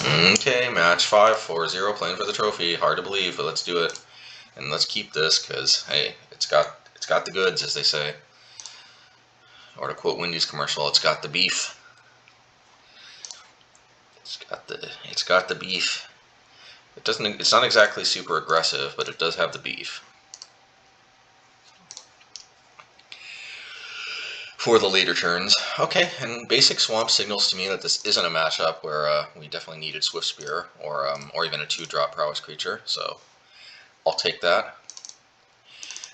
Okay, match 5, 4-0, playing for the trophy. Hard to believe, but let's do it. And let's keep this, because, hey, it's got the goods, as they say. Or to quote Wendy's commercial, it's got the beef. It's got the beef. It's not exactly super aggressive, but it does have the beef. For the later turns. Okay, and basic swamp signals to me that this isn't a matchup where we definitely needed Swiftspear or even a 2-drop Prowess creature, so I'll take that.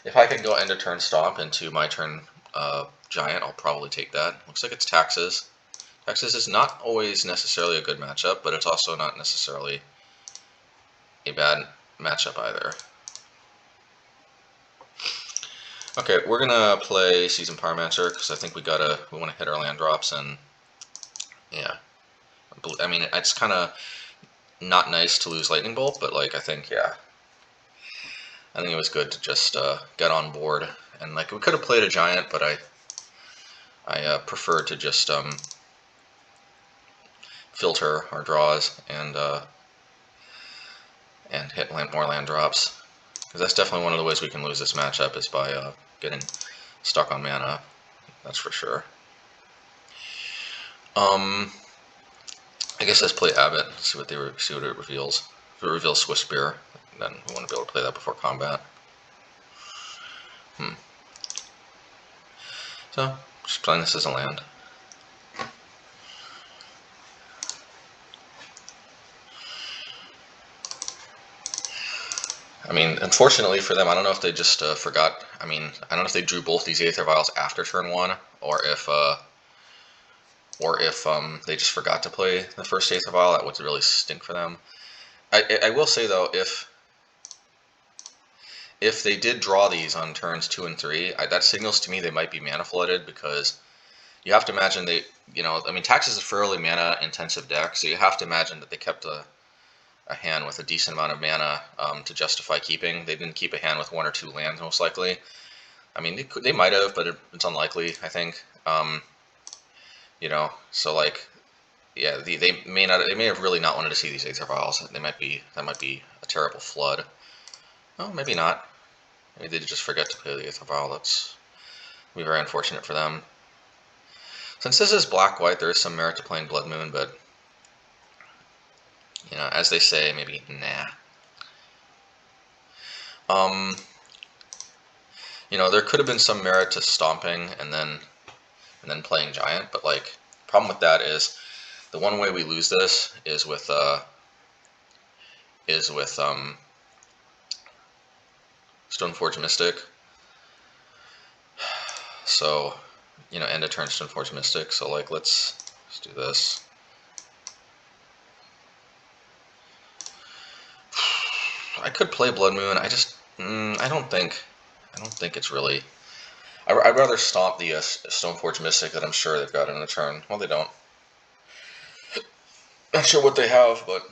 If I can go end of turn stomp into my turn Giant, I'll probably take that. Looks like it's Taxes. Taxes is not always necessarily a good matchup, but it's also not necessarily a bad matchup either. Okay, we're gonna play Seasoned Pyromancer because I think we want to hit our land drops, and yeah, I mean it's kind of not nice to lose Lightning Bolt, but like I think it was good to just get on board, and like we could have played a Giant, but I preferred to just filter our draws and hit more land drops. Because that's definitely one of the ways we can lose this matchup is by getting stuck on mana. That's for sure. I guess let's play Abbot. See what it reveals. If it reveals Swiftspear, then we want to be able to play that before combat. So just playing this as a land. I mean, unfortunately for them, I don't know if they just forgot. I mean, I don't know if they drew both these Aether Vials after turn 1, or if they just forgot to play the first Aether Vial. That would really stink for them. I will say though, if they did draw these on turns 2 and 3, that signals to me they might be mana flooded, because you have to imagine I mean, Taxes is a fairly mana intensive deck, so you have to imagine that they kept a hand with a decent amount of mana to justify keeping. They didn't keep a hand with 1 or 2 lands, most likely. I mean, they might have, but it's unlikely, I think. So like, yeah, they may have really not wanted to see these Aether Vials. That might be a terrible flood. Oh, maybe not. Maybe they just forget to play the Aether Vial. That's be very unfortunate for them. Since this is black-white, there is some merit to playing Blood Moon, but as they say, maybe nah. There could have been some merit to stomping and then playing Giant, but like, problem with that is the one way we lose this is with Stoneforge Mystic. So, end of turn Stoneforge Mystic. So like, let's do this. I could play Blood Moon. I just, I don't think it's really. I'd rather stomp the Stoneforge Mystic that I'm sure they've got in a turn. Well, they don't. Not sure what they have, but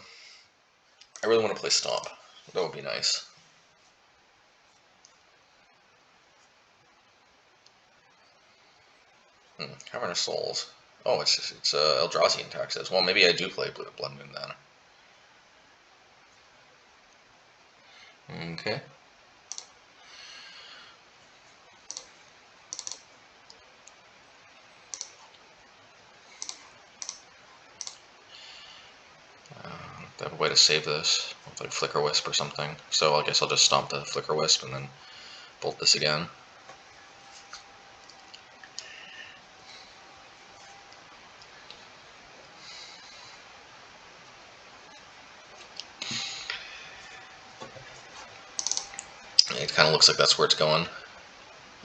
I really want to play Stomp. That would be nice. Cavern of Souls. Oh, it's Eldrazi in Taxes. Well, maybe I do play Blood Moon then. Okay. I have a way to save this with like Flicker Wisp or something. So I guess I'll just stomp the Flicker Wisp and then bolt this again. It kind of looks like that's where it's going.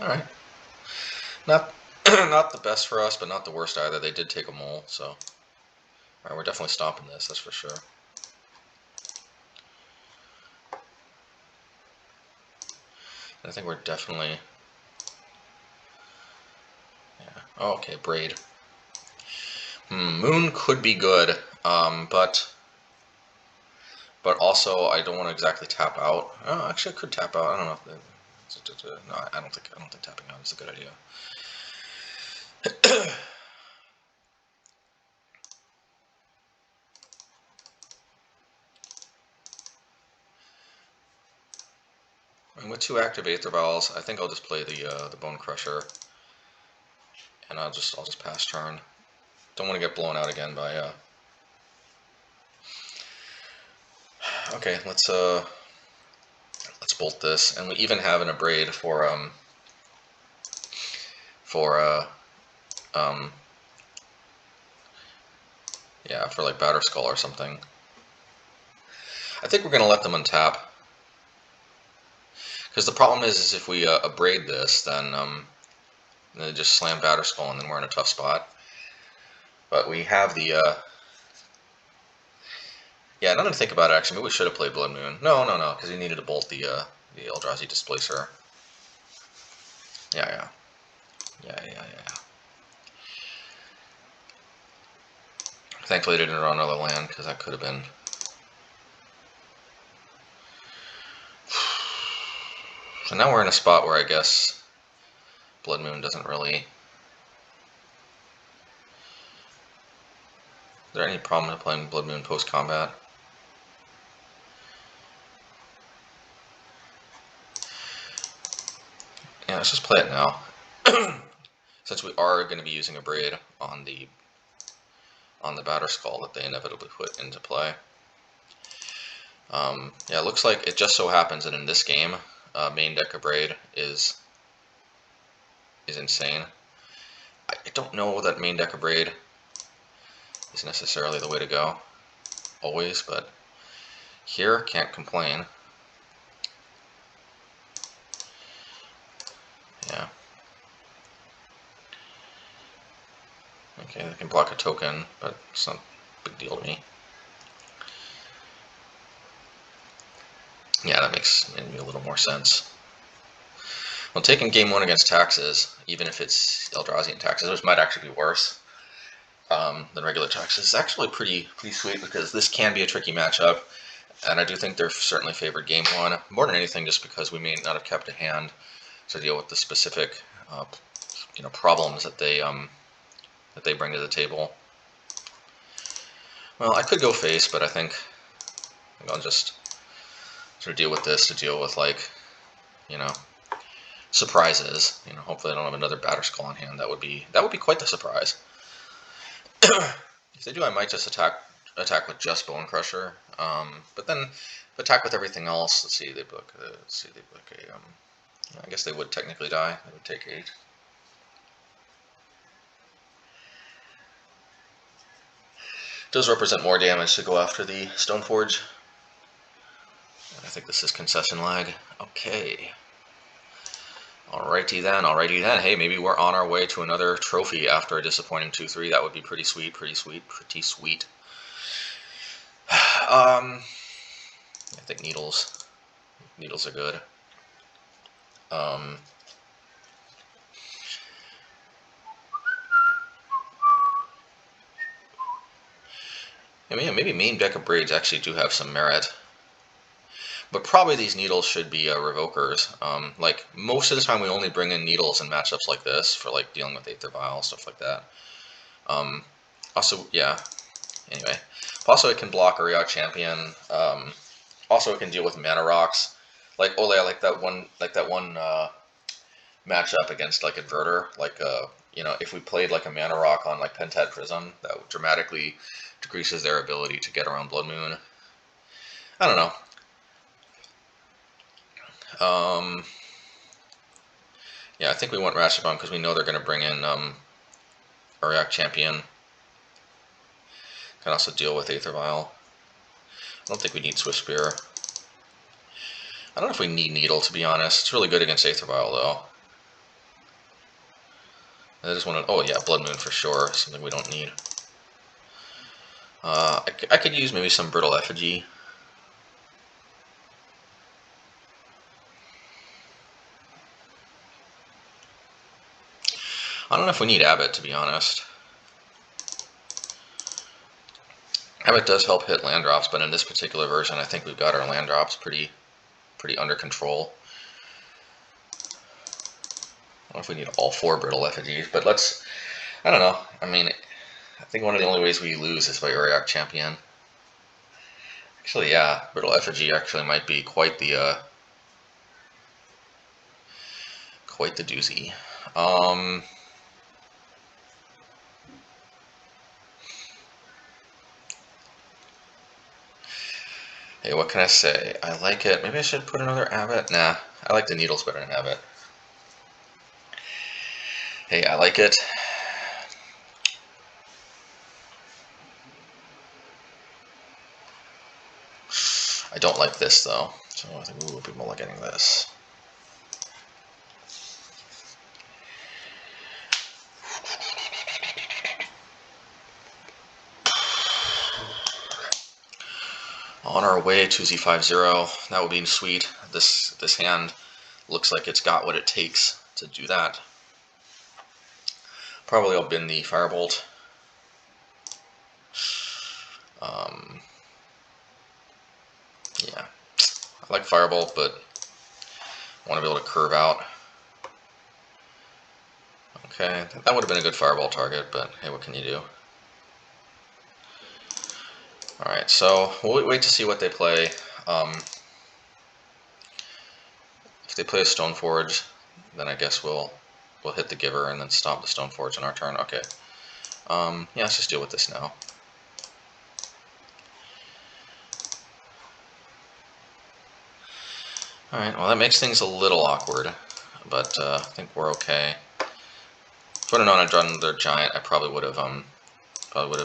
All right. Not the best for us, but not the worst either. They did take a mole, so all right, we're definitely stomping this. That's for sure. I think we're definitely. Yeah. Oh, okay, Braid. Moon could be good, but also I don't want to exactly tap out. Oh, actually, I could tap out. I don't know. No, I don't think tapping out is a good idea. And with 2 active Aether Vials, I think I'll just play the Bonecrusher, and I'll just pass turn. Don't want to get blown out again by. Okay, let's bolt this, and we even have an Abrade for yeah, for like Shatterskull or something. I think we're gonna let them untap, because the problem is if we Abrade this, then they just slam Shatterskull, and then we're in a tough spot. But we have the yeah. Now that I think about it, actually, maybe we should have played Blood Moon. No, because he needed to bolt the Eldrazi Displacer. Yeah. Thankfully, they didn't draw another land, because that could have been. So now we're in a spot where I guess Blood Moon doesn't really. Is there any problem with playing Blood Moon post-combat? Yeah, let's just play it now. Since we are going to be using Abrade on the Shatterskull that they inevitably put into play. Yeah, it looks like it just so happens that in this game, main deck Abrade is insane. I don't know that main deck Abrade is necessarily the way to go, always, but here, can't complain. Yeah. Okay, they can block a token, but it's not a big deal to me. Yeah, that makes maybe a little more sense. Well, taking game 1 against Taxes, even if it's Eldrazi and Taxes, which might actually be worse than regular Taxes, is actually pretty sweet, because this can be a tricky matchup, and I do think they're certainly favored game 1, more than anything just because we may not have kept a hand to deal with the specific problems that they bring to the table. Well, I could go face, but I think I'll just sort of deal with this to deal with, like, surprises. Hopefully I don't have another Shatterskull on hand. That would be quite the surprise. If they do, I might just attack with just Bonecrusher. But then if attack with everything else, let's see, they book a. I guess they would technically die. They would take 8. Does represent more damage to go after the Stoneforge. I think this is concession lag. Okay. Alrighty then. Hey, maybe we're on our way to another trophy after a disappointing 2-3. That would be pretty sweet. I think needles are good. Maybe main deck Abrades actually do have some merit. But probably these needles should be revokers. Like, most of the time we only bring in needles in matchups like this for, like, dealing with Aether Vial, stuff like that. Also, yeah. Anyway. Also, it can block Uriah Champion. Also, it can deal with Mana Rocks. Like, like that one matchup against, like, Inverter. Like, if we played, like, a Mana Rock on, like, Pentad Prism, that dramatically decreases their ability to get around Blood Moon. I don't know. Yeah, I think we want Ratchet Bomb because we know they're going to bring in Uriah Champion. Can also deal with Aether Vial. I don't think we need Swiftspear. I don't know if we need Needle, to be honest. It's really good against Aether Vial, though. I just want to... Oh, yeah, Blood Moon for sure. Something we don't need. I could use maybe some Brittle Effigy. I don't know if we need Abbot, to be honest. Abbot does help hit land drops, but in this particular version, I think we've got our land drops pretty under control. I don't know if we need all 4 Brittle Effigies, but let's... I don't know. I mean, I think one of the only ways we lose is by Uriah Champion. Actually, yeah, Brittle Effigy actually might be quite the Quite the doozy. Hey, what can I say? I like it. Maybe I should put another Abbot? Nah, I like the Needles better than Abbot. Hey, I like it. I don't like this, though. So I think, ooh, people are getting this. On our way to Z50. That would be sweet. This hand looks like it's got what it takes to do that. Probably I'll bin the Firebolt. Yeah, I like Firebolt, but I want to be able to curve out. Okay, that would have been a good Firebolt target, but hey, what can you do? Alright, so we'll wait to see what they play. If they play a Stoneforge, then I guess we'll hit the Giver and then stop the Stoneforge on our turn. Okay. Yeah, let's just deal with this now. Alright, well that makes things a little awkward, but I think we're okay. If I'd have known I'd drawn their Giant, I probably would have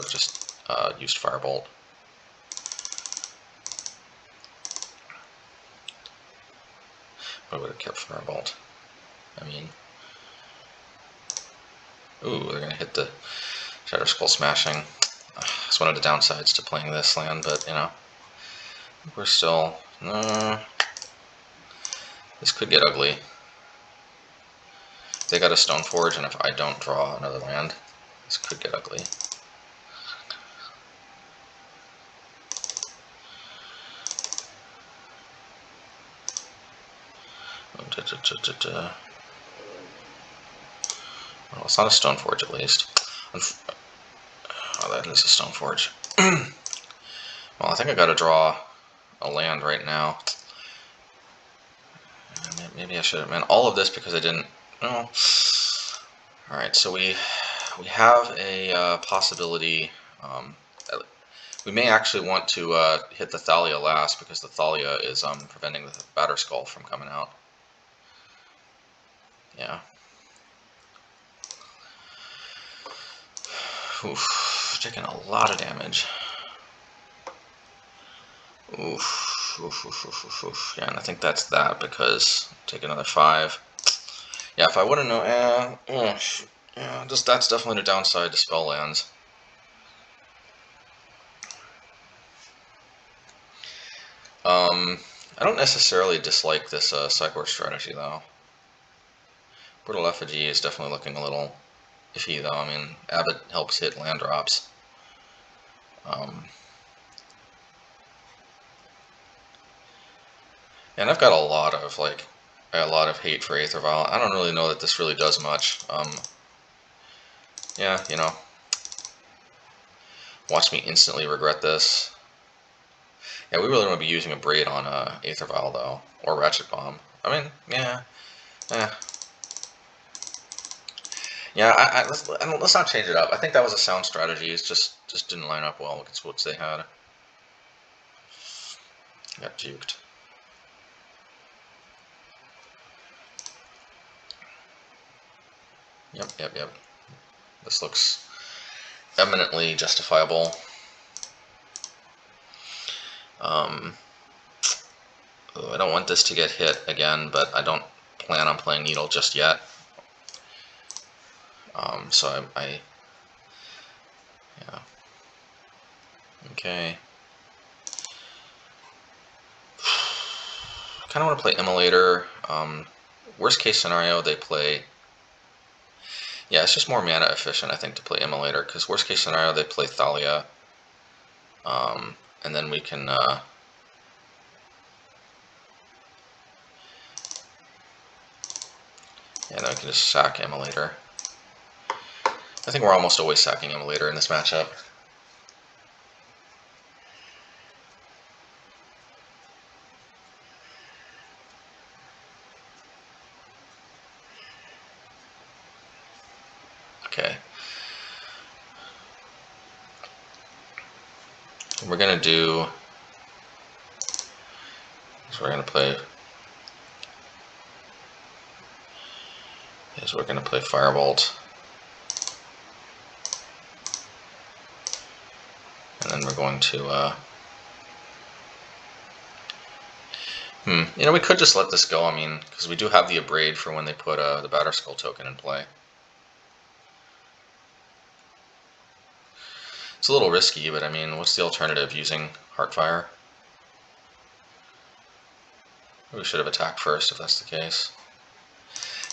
just used Firebolt. I would have kept Firebolt. I mean, ooh, they're gonna hit the Shatterskull Smashing. It's one of the downsides to playing this land, but you know, we're still. This could get ugly. They got a Stoneforge, and if I don't draw another land, this could get ugly. Well, it's not a Stoneforge, at least. Oh, that is a Stoneforge. Well, I think I gotta draw a land right now. Maybe I should have. Man, all of this because I didn't. Oh. Alright, so we have a possibility. We may actually want to hit the Thalia last because the Thalia is preventing the Batterskull from coming out. Yeah. Oof, taking a lot of damage. Oof, oof, oof, oof, oof, oof. Yeah, and I think that's that because take another 5. Yeah, if I would have known, yeah, that's definitely the downside to spell lands. I don't necessarily dislike this sideboard strategy though. Brittle Effigy is definitely looking a little iffy though. I mean, Abbot helps hit land drops. And I've got a lot of hate for Aether Vial. I don't really know that this really does much. Yeah, you know, watch me instantly regret this. Yeah, we really want to be using Abrade on Aether Vial though, or Ratchet Bomb. I mean, yeah, yeah. Let's not change it up. I think that was a sound strategy. It just didn't line up well against what they had. Got juked. Yep. This looks eminently justifiable. I don't want this to get hit again, but I don't plan on playing Needle just yet. So I yeah. Okay. Kind of want to play Immolator. Worst case scenario, they play. Yeah, it's just more mana efficient, I think, to play Immolator, because worst case scenario, they play Thalia. And then we can. Yeah, then we can just sack Immolator. I think we're almost always sacking Immolator in this matchup. we're gonna do. So we're gonna play. Is we're gonna play Firebolt, and then we're going to. You know, we could just let this go. I mean, because we do have the Abrade for when they put the Shatterskull token in play. It's a little risky, but I mean, what's the alternative using Heartfire? We should have attacked first if that's the case.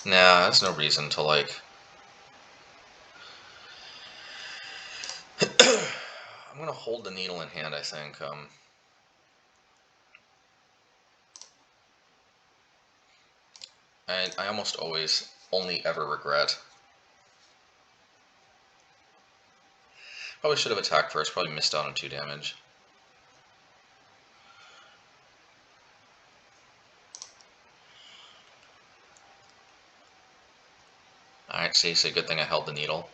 Nah, there's no reason to like. I'm gonna hold the needle in hand, I think. I almost always only ever regret. Probably should have attacked first, probably missed out on 2 damage. Alright, see, so good thing I held the needle.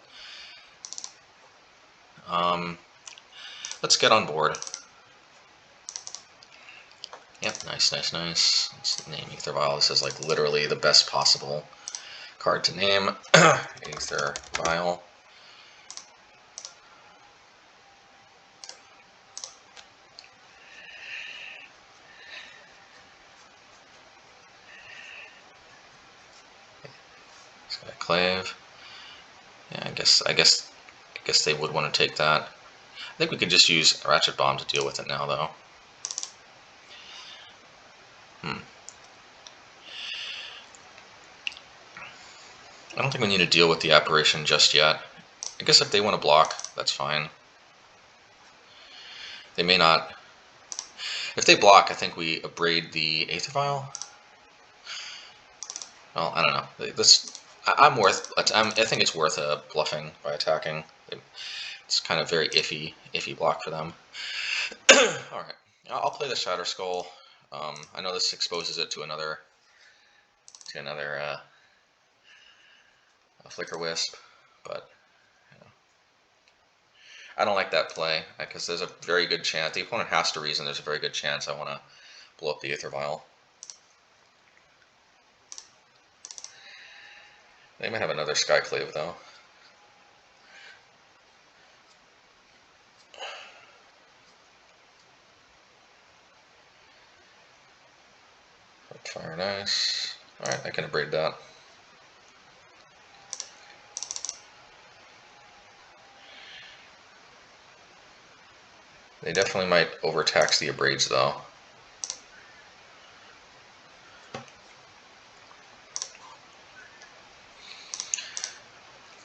Let's get on board. Yep, nice. Let's name Aether Vial. This is like literally the best possible card to name. Aether Vial. It's got a Clave. Yeah, I guess they would want to take that. I think we could just use Ratchet Bomb to deal with it now, though. I don't think we need to deal with the apparition just yet. I guess if they want to block, that's fine. They may not. If they block, I think we Abrade the Aether Vial. Well, I don't know. I think it's worth bluffing by attacking. It's kind of very iffy block for them. All right, I'll play the Shatterskull. I know this exposes it to another Flicker Wisp, but you know, I don't like that play because there's a very good chance the opponent has to reason. There's a very good chance I want to blow up the Aether Vial. They might have another Skyclave though. Fire nice. Alright, I can Abrade that. They definitely might overtax the Abrades though.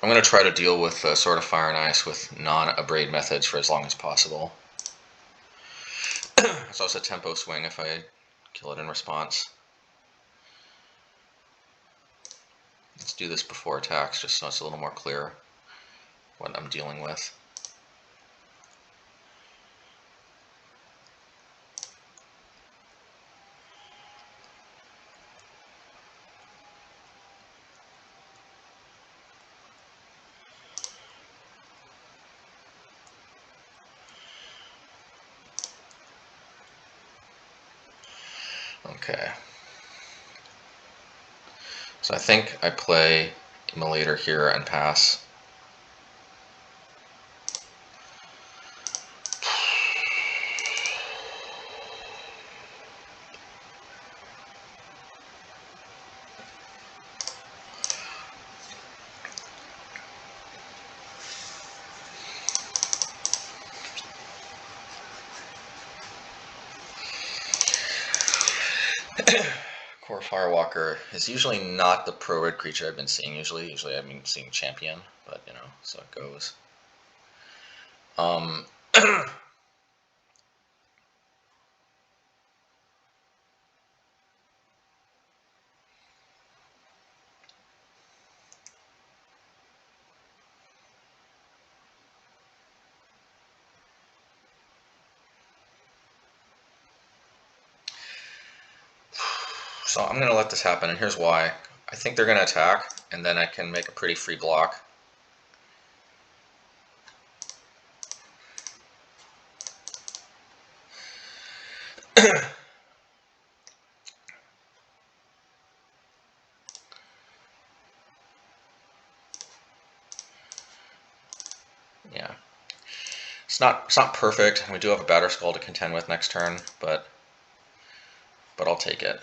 I'm going to try to deal with Sword of Fire and Ice with non-Abrade methods for as long as possible. It's also a tempo swing if I kill it in response. Let's do this before attacks, just so it's a little more clear what I'm dealing with. Okay. So I think I play Immolator here and pass. Core Firewalker is usually not the pro-red creature I've been seeing usually. Usually I've been seeing Champion, but you know, so it goes. So I'm going to let this happen, and here's why. I think they're going to attack, and then I can make a pretty free block. Yeah. It's not perfect. We do have a Batterskull to contend with next turn, but I'll take it.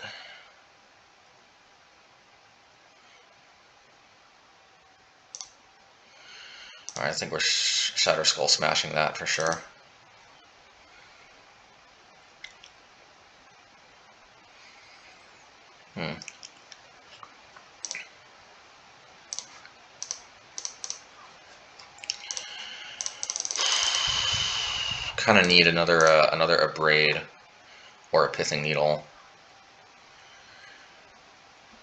Alright, I think we're Shatterskull Smashing that for sure. Kind of need another Abrade or a Pithing Needle.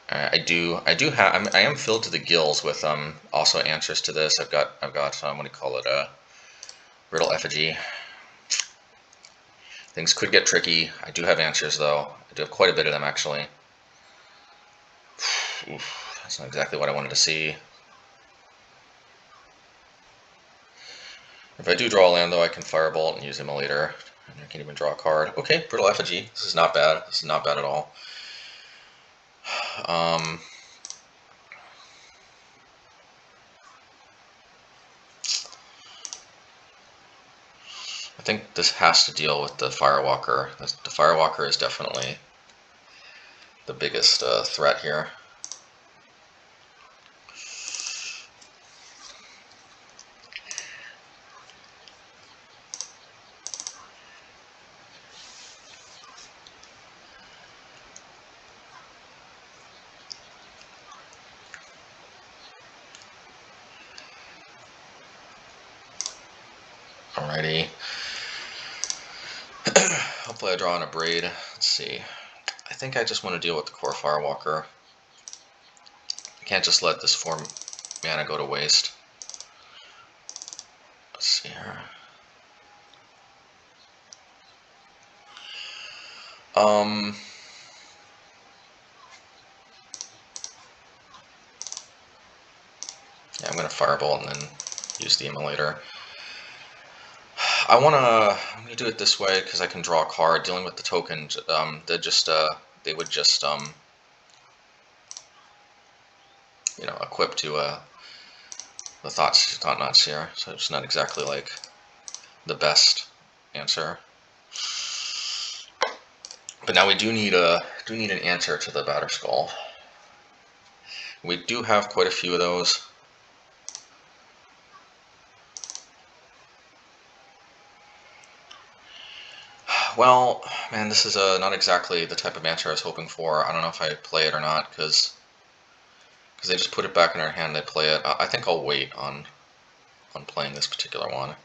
I am filled to the gills with also answers to this. I've got what do you call it, Brittle Effigy. Things could get tricky. I do have answers though. I do have quite a bit of them actually. Oof, that's not exactly what I wanted to see. If I do draw a land though, I can Firebolt and use Immolator. And I can even draw a card. Okay, Brittle Effigy. This is not bad. This is not bad at all. I think this has to deal with the Firewalker. The Firewalker is definitely the biggest threat here. Alrighty. Hopefully I draw an Abrade. Let's see. I think I just want to deal with the core Firewalker. I can't just let this 4 mana go to waste. Let's see here. Yeah, I'm going to Firebolt and then use the Immolator. I'm going to do it this way because I can draw a card. Dealing with the token, they would just you know, equip to the Thought Knot Seer. So it's not exactly like the best answer. But now we do need an answer to the Batterskull. We do have quite a few of those. Well, man, this is not exactly the type of answer I was hoping for. I don't know if I play it or not, because they just put it back in our hand, they play it. I think I'll wait on playing this particular one.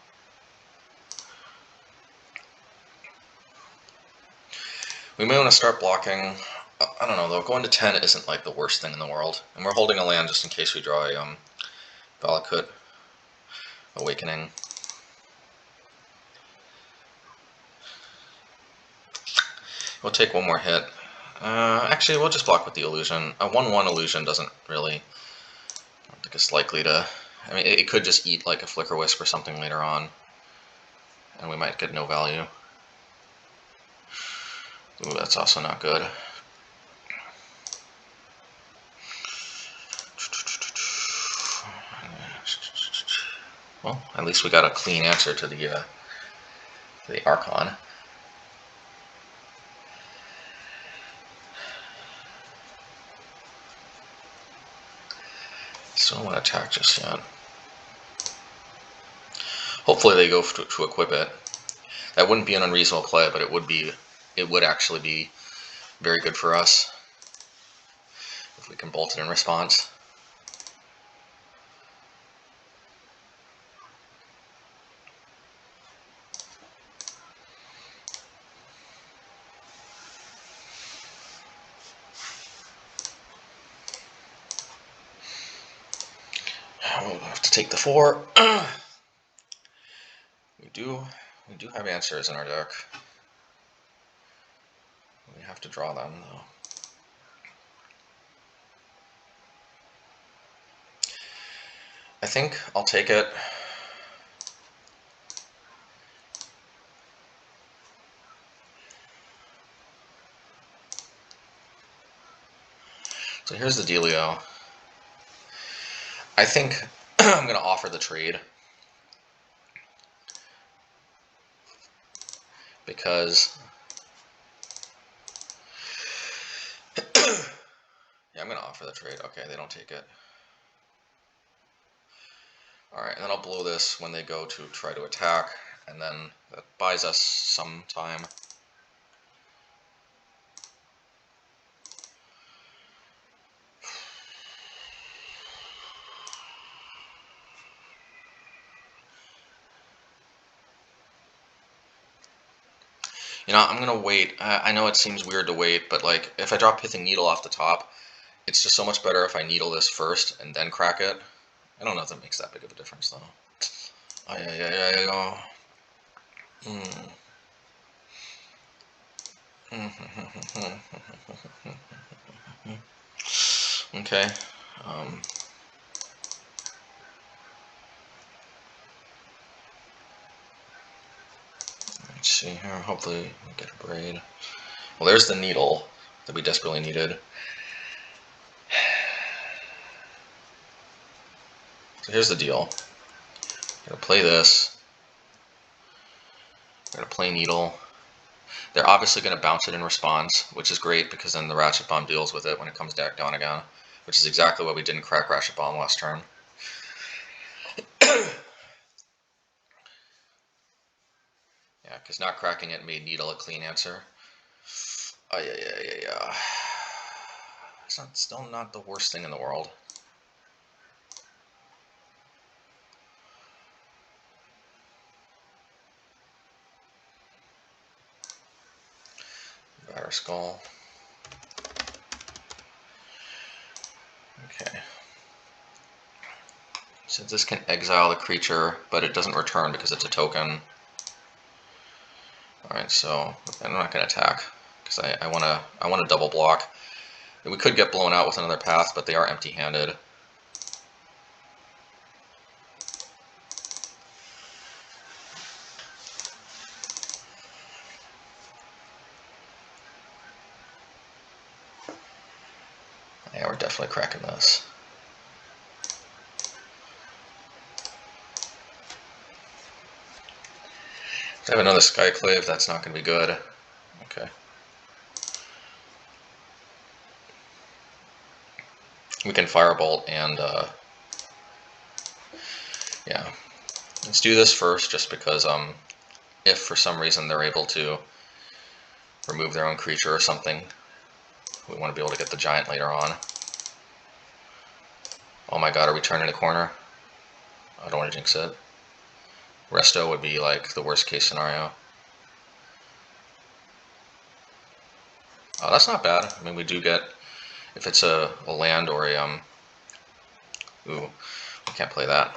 We may want to start blocking. I don't know, though. Going to 10 isn't like the worst thing in the world. And we're holding a land just in case we draw a Valakut Awakening. We'll take one more hit. Actually, we'll just block with the illusion. A 1/1 illusion doesn't really, I don't think it's likely to. I mean, it could just eat like a Flicker Wisp or something later on, and we might get no value. Ooh, that's also not good. Well, at least we got a clean answer to the Archon. Still don't want to attack just yet. Hopefully they go to equip it. That wouldn't be an unreasonable play, but it would actually be very good for us if we can bolt it in response. We'll have to take the 4. We do have answers in our deck. We have to draw them though. I think I'll take it. So here's the dealio. I think I'm going to offer the trade. Because... yeah, I'm going to offer the trade. Okay, they don't take it. Alright, and then I'll blow this when they go to try to attack. And then that buys us some time. You know, I'm gonna wait. I know it seems weird to wait, but like, if I drop Pithing Needle off the top, it's just so much better if I needle this first and then crack it. I don't know if that makes that big of a difference, though. Oh, yeah. Okay. Let's see here. Hopefully we get a braid. Well, there's the needle that we desperately needed. So here's the deal. I'm gonna play this. I'm gonna play needle. They're obviously gonna bounce it in response, which is great because then the Ratchet Bomb deals with it when it comes back down again, which is exactly what we didn't crack Ratchet Bomb last turn. Yeah, because not cracking it made needle a clean answer. Oh, yeah. It's still not the worst thing in the world. Shatterskull. Okay. Since this can exile the creature, but it doesn't return because it's a token. Alright, so I'm not going to attack because I want to double block. We could get blown out with another path, but they are empty-handed. Yeah, we're definitely cracking this. I have another Skyclave, that's not going to be good. Okay. We can Firebolt and, yeah. Let's do this first, just because, if for some reason they're able to remove their own creature or something, we want to be able to get the Giant later on. Oh my god, are we turning a corner? I don't want to jinx it. Resto would be like the worst case scenario. Oh, that's not bad. I mean, we do get, if it's a land or a, ooh, we can't play that.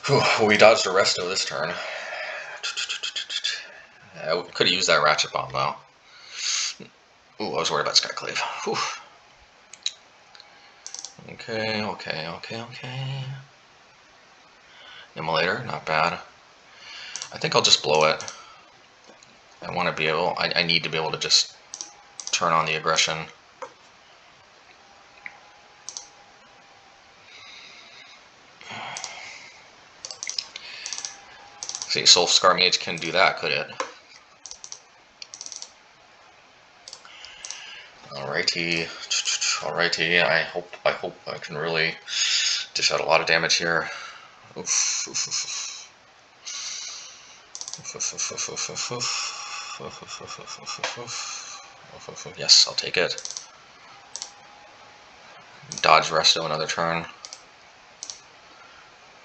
Whew, we dodged a Resto this turn. We could have used that Ratchet Bomb, though. Ooh, I was worried about Skyclave. Whew. Okay. Immolator, not bad. I think I'll just blow it. I want to be able, I need to be able to just turn on the aggression. See, Soul Scar Mage can do that, could it? Alrighty, I hope I can really dish out a lot of damage here. Oof. Yes, I'll take it. Dodge Resto another turn.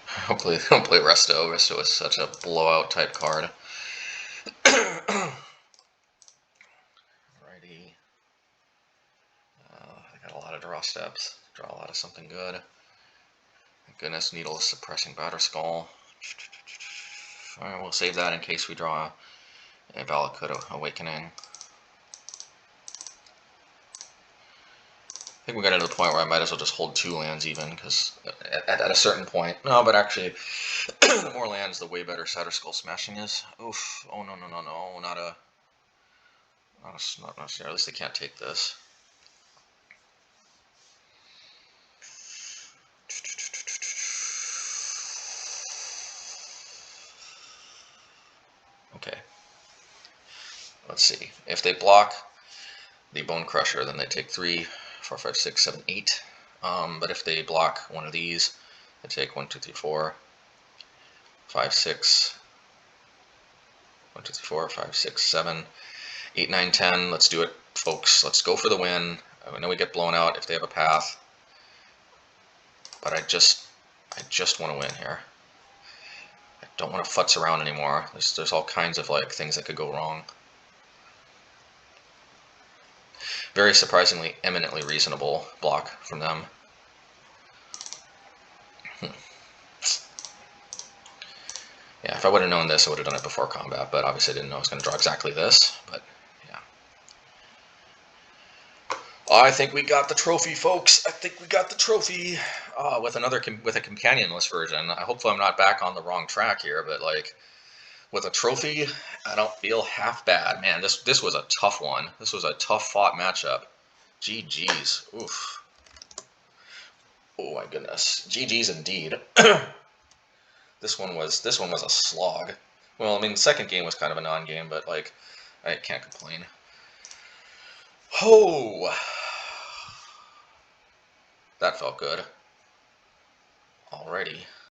Hopefully they don't play Resto. Resto is such a blowout type card. Alrighty. I got a lot of draw steps. Draw a lot of something good. Thank goodness, Needle is suppressing Shatterskull. Alright, we'll save that in case we draw a Valakut Awakening. I think we got to the point where I might as well just hold 2 lands even, because at a certain point... No, but actually, the more lands, the way better Shatterskull Smashing is. Oof. Oh, no, no, no, no. Not necessarily. At least they can't take this. Okay. Let's see. If they block the Bonecrusher, then they take 3, 4, 5, 6, 7, 8. But if they block one of these, they take 1, 2, 3, 4, 5, 6, 1, 2, 3, 4, 5, 6, 7, 8, 9, 10. Let's do it, folks. Let's go for the win. I know we get blown out if they have a path, but I just want to win here. I don't want to futz around anymore. There's all kinds of like things that could go wrong. Very surprisingly, eminently reasonable block from them. Yeah, if I would have known this, I would have done it before combat, but obviously I didn't know I was going to draw exactly this, but yeah. I think we got the trophy, folks. I think we got the trophy. With a companionless version. Hopefully I'm not back on the wrong track here, but like, with a trophy, I don't feel half bad. Man, this was a tough one. This was a tough fought matchup. GG's. Oof. Oh my goodness. GG's indeed. This one was a slog. Well, I mean, the second game was kind of a non-game, but like, I can't complain. Oh, that felt good. Alrighty.